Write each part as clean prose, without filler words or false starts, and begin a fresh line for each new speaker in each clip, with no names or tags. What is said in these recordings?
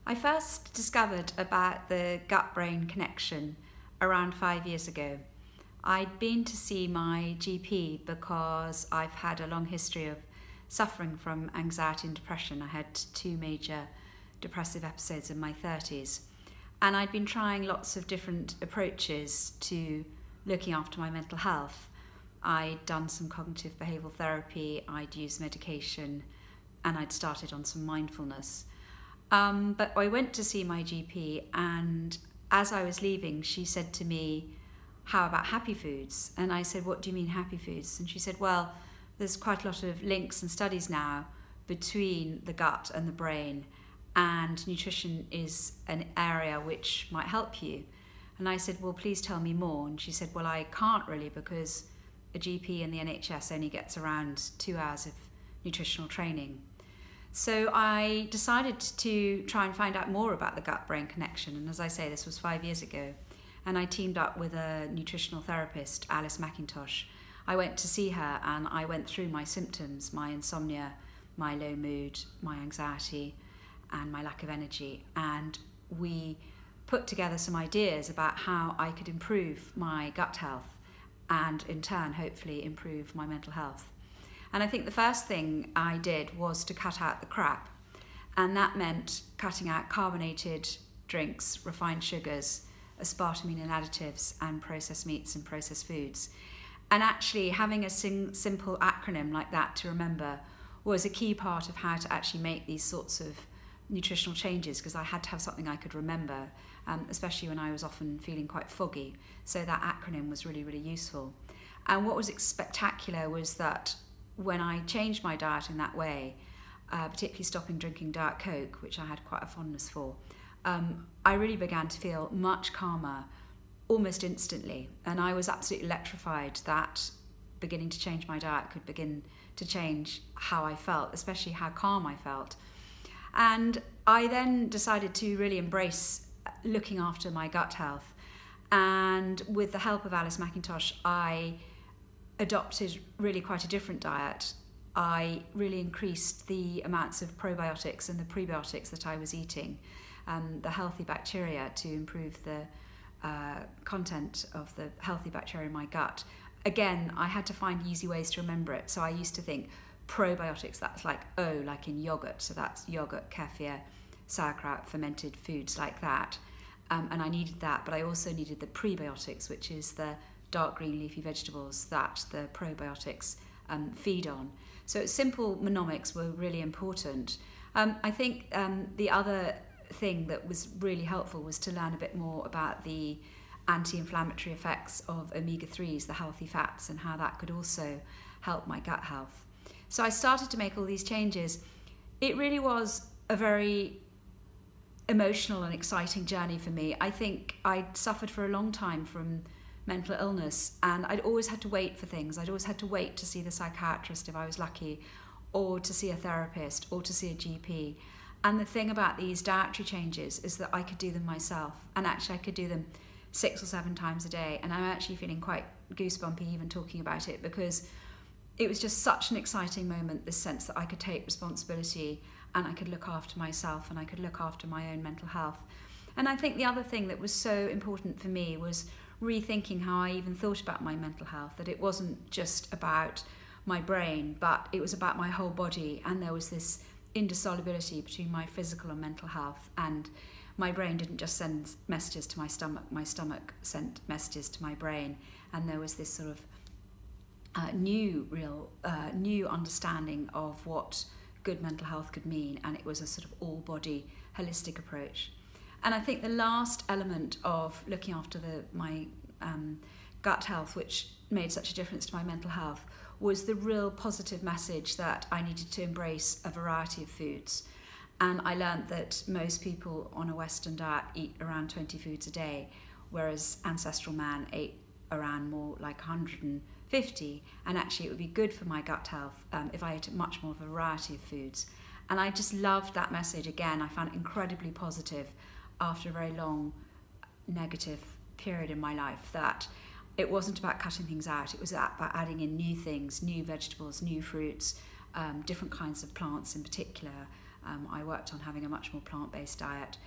I first discovered about the gut-brain connection around 5 years ago. I'd been to see my GP because I've had a long history of suffering from anxiety and depression. I had 2 major depressive episodes in my 30s, and I'd been trying lots of different approaches to looking after my mental health. I'd done some cognitive behavioural therapy, I'd used medication, and I'd started on some mindfulness. But I went to see my GP, and as I was leaving, she said to me, "How about happy foods?" And I said, "What do you mean happy foods?" And she said, "Well, there's quite a lot of links and studies now between the gut and the brain, and nutrition is an area which might help you." And I said, "Well, please tell me more." And she said, "Well, I can't really, because a GP in the NHS only gets around 2 hours of nutritional training." So I decided to try and find out more about the gut-brain connection. And as I say, this was 5 years ago. And I teamed up with a nutritional therapist, Alice McIntosh. I went to see her and I went through my symptoms, my insomnia, my low mood, my anxiety, and my lack of energy. And we put together some ideas about how I could improve my gut health and in turn, hopefully, improve my mental health. And I think the first thing I did was to cut out the crap. And that meant cutting out carbonated drinks, refined sugars, aspartame and additives, and processed meats and processed foods. And actually having a simple acronym like that to remember was a key part of how to actually make these sorts of nutritional changes, because I had to have something I could remember, especially when I was often feeling quite foggy. So that acronym was really, really useful. And what was spectacular was that when I changed my diet in that way, particularly stopping drinking Diet Coke, which I had quite a fondness for, I really began to feel much calmer almost instantly. And I was absolutely electrified that beginning to change my diet could begin to change how I felt, especially how calm I felt. And I then decided to really embrace looking after my gut health. And with the help of Alice McIntosh, I adopted really quite a different diet. I really increased the amounts of probiotics and the prebiotics that I was eating, the healthy bacteria, to improve the content of the healthy bacteria in my gut. Again, I had to find easy ways to remember it. So I used to think probiotics, that's like O, like in yogurt. So that's yogurt, kefir, sauerkraut, fermented foods like that. And I needed that, but I also needed the prebiotics, which is the dark green leafy vegetables that the probiotics feed on. So simple mnemonics were really important. I think the other thing that was really helpful was to learn a bit more about the anti-inflammatory effects of omega-3s, the healthy fats, and how that could also help my gut health. So I started to make all these changes. It really was a very emotional and exciting journey for me. I think I'd suffered for a long time from mental illness, and I'd always had to wait for things. I'd always had to wait to see the psychiatrist if I was lucky, or to see a therapist, or to see a GP. And the thing about these dietary changes is that I could do them myself, and actually I could do them 6 or 7 times a day. And I'm actually feeling quite goosebumpy even talking about it, because it was just such an exciting moment, this sense that I could take responsibility and I could look after myself and I could look after my own mental health. And I think the other thing that was so important for me was rethinking how I even thought about my mental health, that it wasn't just about my brain, but it was about my whole body, and there was this indissolubility between my physical and mental health, and my brain didn't just send messages to my stomach sent messages to my brain, and there was this sort of new understanding of what good mental health could mean, and it was a sort of all-body holistic approach. And I think the last element of looking after my gut health, which made such a difference to my mental health, was the real positive message that I needed to embrace a variety of foods. And I learned that most people on a Western diet eat around 20 foods a day, whereas ancestral man ate around more like 150. And actually it would be good for my gut health if I ate much more variety of foods. And I just loved that message. Again, I found it incredibly positive after a very long negative period in my life, that it wasn't about cutting things out, it was about adding in new things, new vegetables, new fruits, different kinds of plants in particular, I worked on having a much more plant-based diet,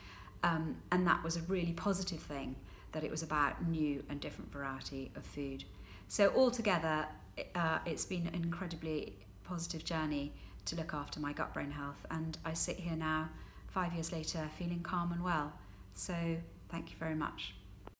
and that was a really positive thing, that it was about new and different variety of food. So altogether, it's been an incredibly positive journey to look after my gut-brain health, and I sit here now 5 years later feeling calm and well. So thank you very much.